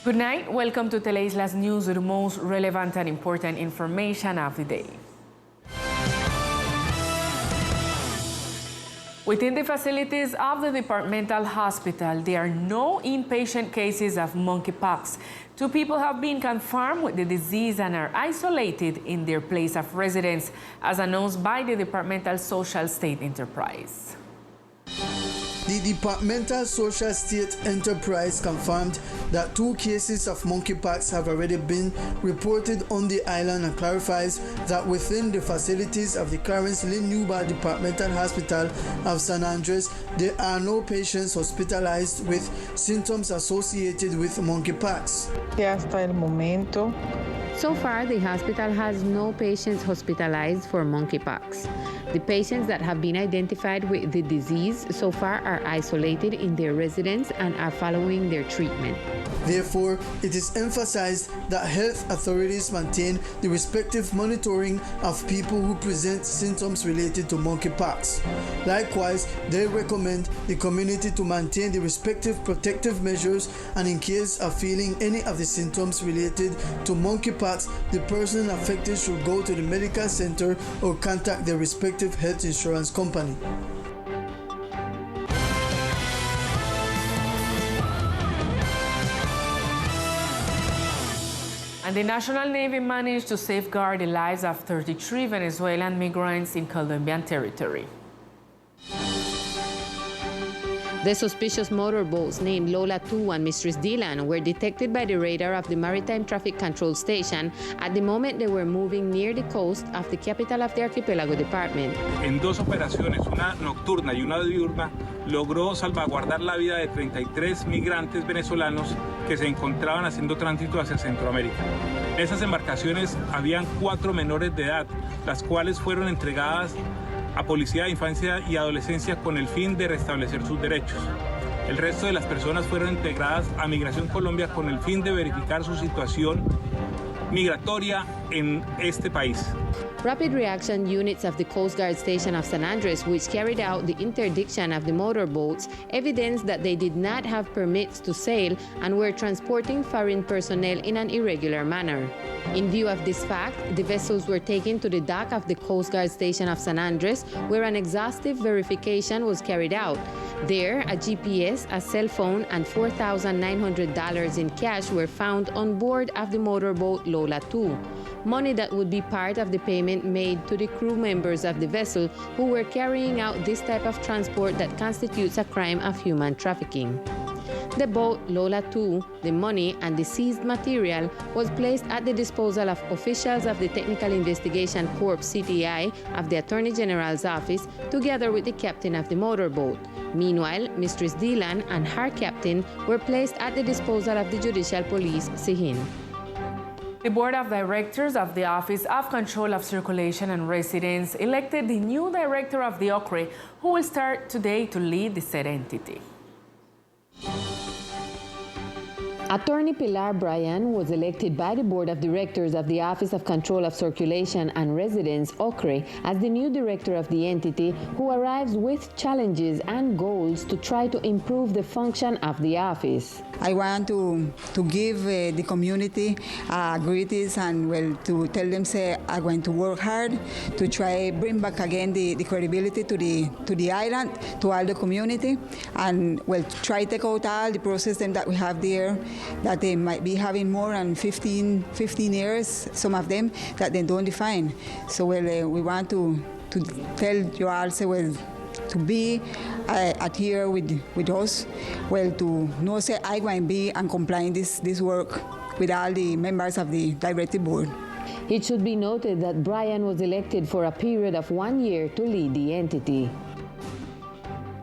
Good night. Welcome to Teleislas News with the most relevant and important information of the day. Within the facilities of the departmental hospital, there are no inpatient cases of monkeypox. 2 people have been confirmed with the disease and are isolated in their place of residence, as announced by the departmental social state enterprise. The Departmental Social State Enterprise confirmed that 2 cases of monkeypox have already been reported on the island and clarifies that within the facilities of the Clarence Lynn Newbar Departmental Hospital of San Andres, there are no patients hospitalized with symptoms associated with monkeypox. Hasta el momento. So far, the hospital has no patients hospitalized for monkeypox. The patients that have been identified with the disease so far are isolated in their residence and are following their treatment. Therefore, it is emphasized that health authorities maintain the respective monitoring of people who present symptoms related to monkeypox. Likewise, they recommend the community to maintain the respective protective measures, and in case of feeling any of the symptoms related to monkeypox, the person affected should go to the medical center or contact their respective health insurance company. And the National Navy managed to safeguard the lives of 33 Venezuelan migrants in Colombian territory. The suspicious motorboats named Lola 2 and Mistress Dylan were detected by the radar of the Maritime Traffic Control Station at the moment they were moving near the coast of the capital of the Archipelago Department. En 2 operaciones, una nocturna y una diurna, logró salvaguardar la vida de 33 migrantes venezolanos que se encontraban haciendo tránsito hacia Centroamérica. En esas embarcaciones habían 4 menores de edad, las cuales fueron entregadas a Policía de Infancia y Adolescencia con el fin de restablecer sus derechos. El resto de las personas fueron integradas a Migración Colombia con el fin de verificar su situación migratoria en este país. Rapid reaction units of the Coast Guard Station of San Andres, which carried out the interdiction of the motorboats, evidenced that they did not have permits to sail and were transporting foreign personnel in an irregular manner. In view of this fact, the vessels were taken to the dock of the Coast Guard Station of San Andres, where an exhaustive verification was carried out. There, a GPS, a cell phone, and $4,900 in cash were found on board of the motorboat Lola 2. Money that would be part of the payment made to the crew members of the vessel who were carrying out this type of transport that constitutes a crime of human trafficking. The boat Lola 2, the money, and the seized material was placed at the disposal of officials of the Technical Investigation Corps CTI of the Attorney General's office, together with the captain of the motorboat. Meanwhile, Mistress Dylan and her captain were placed at the disposal of the Judicial Police, Sihin. The Board of Directors of the Office of Control of Circulation and Residence elected the new director of the OCRE, who will start today to lead the said entity. Attorney Pilar Bryan was elected by the Board of Directors of the Office of Control of Circulation and Residence, OCRE, as the new director of the entity, who arrives with challenges and goals to try to improve the function of the office. I want to give the community greetings and to tell them say I'm going to work hard to try bring back again the credibility to the island, to all the community, and try to take out all the process that we have there that they might be having more than 15 years, some of them that they don't define. So we want to tell you also to be adhere with us, to know say I going to be and complying this work with all the members of the directive board. It should be noted that Bryan was elected for a period of 1 year to lead the entity.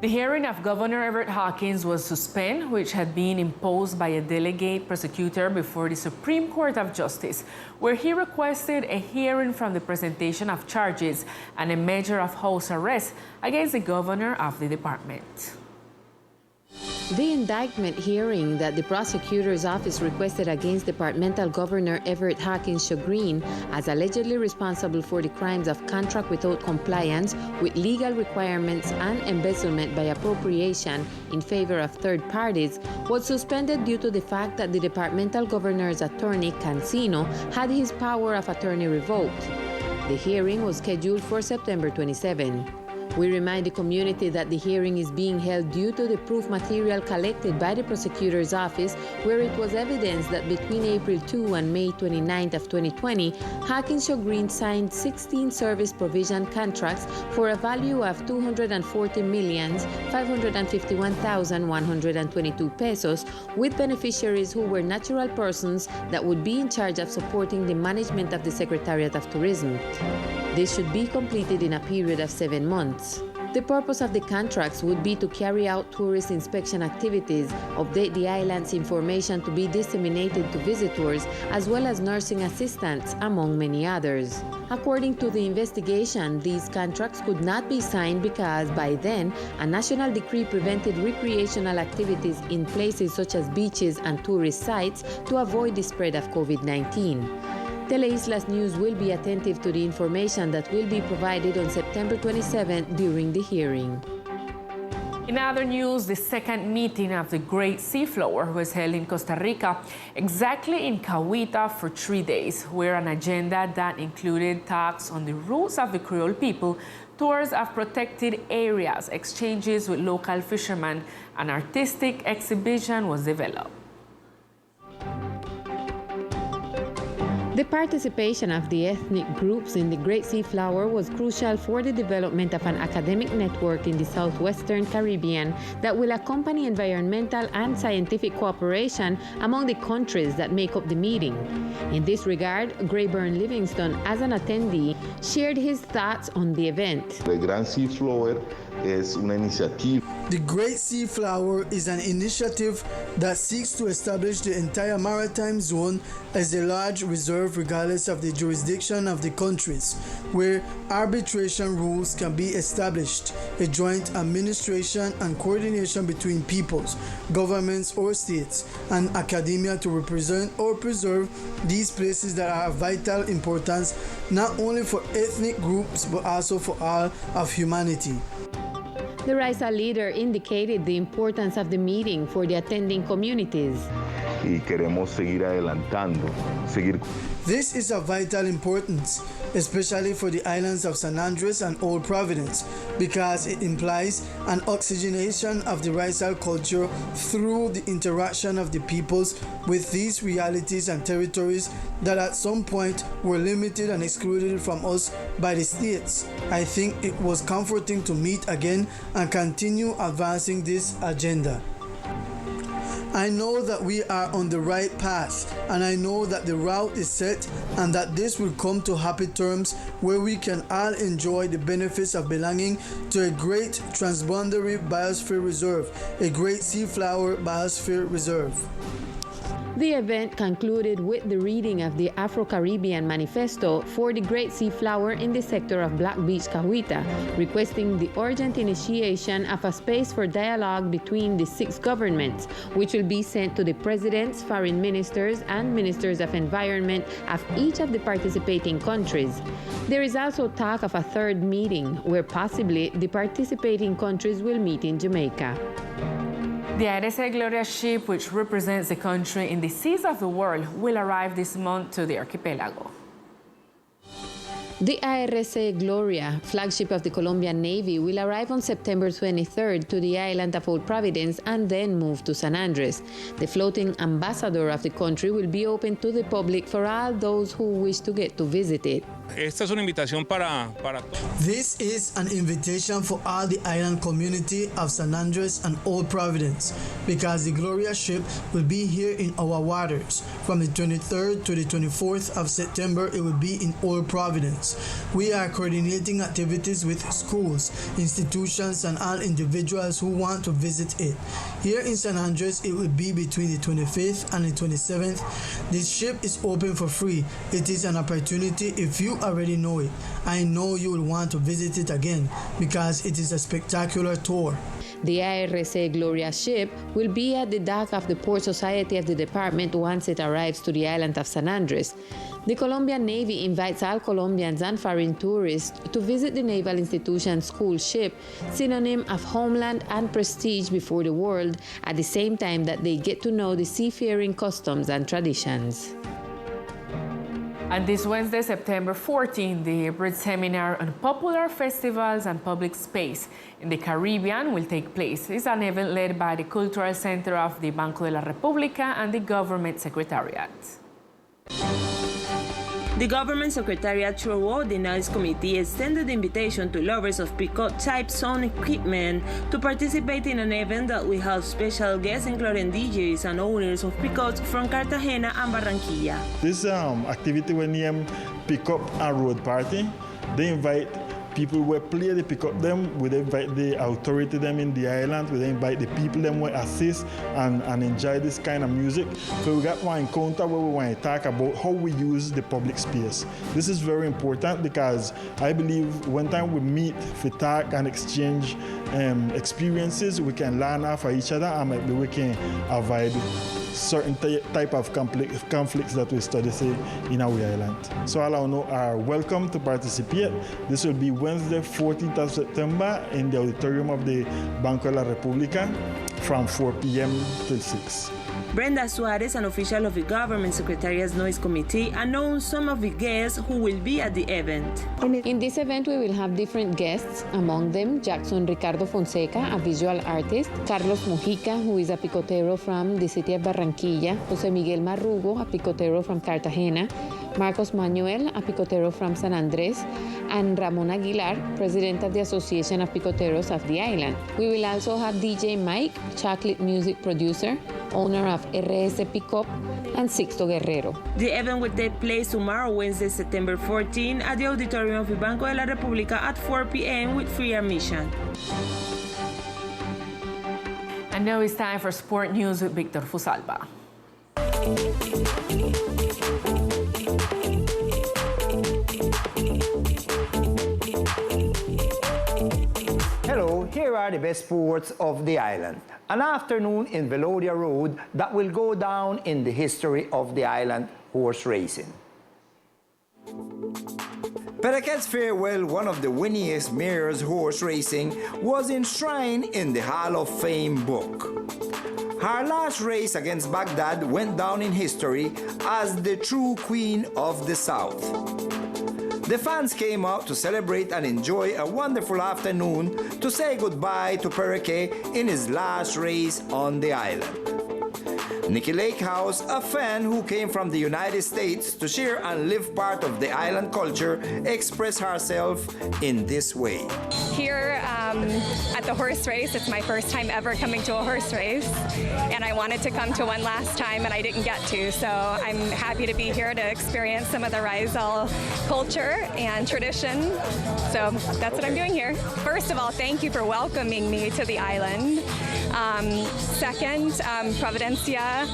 The hearing of Governor Everett Hawkins was suspended, which had been imposed by a delegate prosecutor before the Supreme Court of Justice, where he requested a hearing from the presentation of charges and a measure of house arrest against the governor of the department. The indictment hearing that the prosecutor's office requested against Departmental Governor Everett Hawkins Shogreen as allegedly responsible for the crimes of contract without compliance with legal requirements and embezzlement by appropriation in favor of third parties was suspended due to the fact that the departmental governor's attorney, Cancino, had his power of attorney revoked. The hearing was scheduled for September 27. We remind the community that the hearing is being held due to the proof material collected by the prosecutor's office, where it was evidence that between April 2 and May 29th of 2020, Hawkins Shogreen signed 16 service provision contracts for a value of 240,551,122 pesos with beneficiaries who were natural persons that would be in charge of supporting the management of the Secretariat of Tourism. This should be completed in a period of 7 months. The purpose of the contracts would be to carry out tourist inspection activities, update the island's information to be disseminated to visitors, as well as nursing assistance, among many others. According to the investigation, these contracts could not be signed because by then, a national decree prevented recreational activities in places such as beaches and tourist sites to avoid the spread of COVID-19. Teleislas News will be attentive to the information that will be provided on September 27th during the hearing. In other news, the second meeting of the Great Seaflower was held in Costa Rica, exactly in Cahuita for 3 days, where an agenda that included talks on the roots of the Creole people, tours of protected areas, exchanges with local fishermen, an artistic exhibition was developed. The participation of the ethnic groups in the Great Seaflower was crucial for the development of an academic network in the southwestern Caribbean that will accompany environmental and scientific cooperation among the countries that make up the meeting. In this regard, Grayburn Livingston, as an attendee, shared his thoughts on the event. The Grand Seaflower es una iniciativa. The Great Seaflower is an initiative that seeks to establish the entire maritime zone as a large reserve regardless of the jurisdiction of the countries, where arbitration rules can be established, a joint administration and coordination between peoples, governments or states, and academia to represent or preserve these places that are of vital importance not only for ethnic groups but also for all of humanity. The RISA leader indicated the importance of the meeting for the attending communities. Y queremos seguir adelantando, This is of vital importance, especially for the islands of San Andres and Old Providence, because it implies an oxygenation of the racial culture through the interaction of the peoples with these realities and territories that at some point were limited and excluded from us by the states. I think it was comforting to meet again and continue advancing this agenda. I know that we are on the right path, and I know that the route is set and that this will come to happy terms where we can all enjoy the benefits of belonging to a great transboundary biosphere reserve, a Great Seaflower Biosphere Reserve. The event concluded with the reading of the Afro-Caribbean Manifesto for the Great Seaflower in the sector of Black Beach, Cahuita, requesting the urgent initiation of a space for dialogue between the 6 governments, which will be sent to the presidents, foreign ministers, and ministers of environment of each of the participating countries. There is also talk of a third meeting, where possibly the participating countries will meet in Jamaica. The Irsa Gloria ship, which represents the country in the seas of the world, will arrive this month to the archipelago. The Irsa Gloria, flagship of the Colombian Navy, will arrive on September 23rd to the island of Old Providence and then move to San Andres. The floating ambassador of the country will be open to the public for all those who wish to get to visit it. Esta es una invitación para This is an invitation for all the island community of San Andres and Old Providence, because the Gloria ship will be here in our waters. From the 23rd to the 24th of September, it will be in Old Providence. We are coordinating activities with schools, institutions, and all individuals who want to visit it. Here in San Andres, it will be between the 25th and the 27th. This ship is open for free. It is an opportunity if you already know it. I know you will want to visit it again because it is a spectacular tour. The Irsa Gloria ship will be at the dock of the Port Society of the department once it arrives to the island of San Andres. The Colombian Navy invites all Colombians and foreign tourists to visit the Naval Institution school ship, synonym of homeland and prestige before the world, at the same time that they get to know the seafaring customs and traditions. And this Wednesday, September 14, the Hybrid Seminar on Popular Festivals and Public Space in the Caribbean will take place. It's an event led by the Cultural Center of the Banco de la República and the Government Secretariat. The Government Secretariat through the Noise Committee extended the invitation to lovers of Picot-type sound equipment to participate in an event that will have special guests including DJs and owners of Picots from Cartagena and Barranquilla. This activity we name Pick-up and Road Party. They invite people who play the pick-up them, we invite the authority them in the island, we invite the people them who assist and enjoy this kind of music. So we got one encounter where we want to talk about how we use the public space. This is very important because I believe when time we meet, we talk and exchange experiences, we can learn off of each other and maybe we can avoid certain type of conflicts that we study say in our island. So all I know are welcome to participate. This will be Wednesday 14th of September in the auditorium of the Banco de la República from 4 p.m. till 6. Brenda Suarez, an official of the Government Secretariat's Noise Committee, announced some of the guests who will be at the event. In this event, we will have different guests, among them Jackson Ricardo Fonseca, a visual artist, Carlos Mojica, who is a picotero from the city of Barranquilla, Jose Miguel Marrugo, a picotero from Cartagena, Marcos Manuel, a picotero from San Andres, and Ramon Aguilar, president of the Association of Picoteros of the island. We will also have DJ Mike, chocolate music producer, owner of RS Pickup, and Sixto Guerrero. The event will take place tomorrow, Wednesday, September 14, at the auditorium of the Banco de la República at 4 p.m. with free admission. And now it's time for sport news with Victor Fusalba. Hello, here are the best sports of the island. An afternoon in Velodia Road that will go down in the history of the island horse racing. Paraquet's farewell, one of the winningest mares horse racing, was enshrined in the Hall of Fame book. Her last race against Baghdad went down in history as the true queen of the South. The fans came out to celebrate and enjoy a wonderful afternoon to say goodbye to Paraquet in his last race on the island. Nikki Lakehouse, a fan who came from the United States to share and live part of the island culture, expressed herself in this way. Here at the horse race, it's my first time ever coming to a horse race, and I wanted to come to one last time and I didn't get to, so I'm happy to be here to experience some of the Rizal culture and tradition. So that's what I'm doing here. First of all, thank you for welcoming me to the island. Second, Providencia,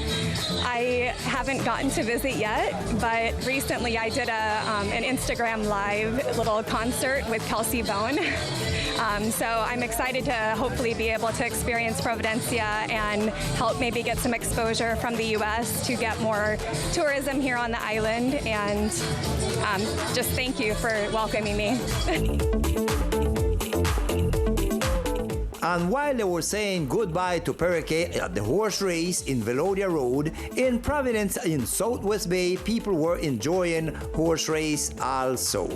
I haven't gotten to visit yet, but recently I did an Instagram live little concert with Kelsey Bone. So I'm excited to hopefully be able to experience Providencia and help maybe get some exposure from the U.S. to get more tourism here on the island, and just thank you for welcoming me. And while they were saying goodbye to Paraquet at the horse race in Velodia Road in Providence in Southwest Bay, people were enjoying horse race also.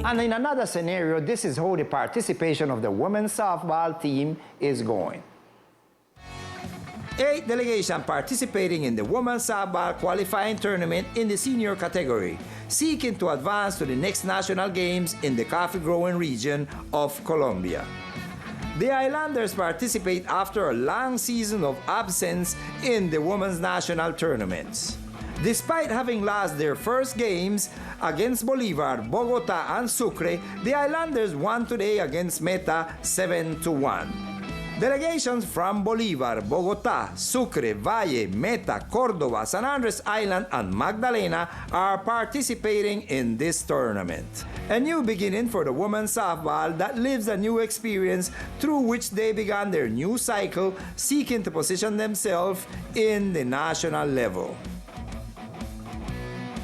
And in another scenario, this is how the participation of the women's softball team is going. 8 delegations participating in the women's softball qualifying tournament in the senior category, seeking to advance to the next national games in the coffee-growing region of Colombia. The Islanders participate after a long season of absence in the women's national tournaments. Despite having lost their first games against Bolivar, Bogota, and Sucre, the Islanders won today against Meta 7-1. Delegations from Bolivar, Bogota, Sucre, Valle, Meta, Córdoba, San Andres Island, and Magdalena are participating in this tournament. A new beginning for the women's softball that lives a new experience through which they began their new cycle, seeking to position themselves in the national level.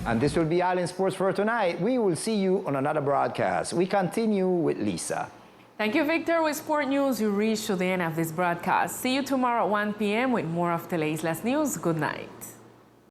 And this will be all in sports for tonight. We will see you on another broadcast. We continue with Lisa. Thank you, Victor. With Sport News, you reach to the end of this broadcast. See you tomorrow at 1 p.m. with more of Teleislas News. Good night.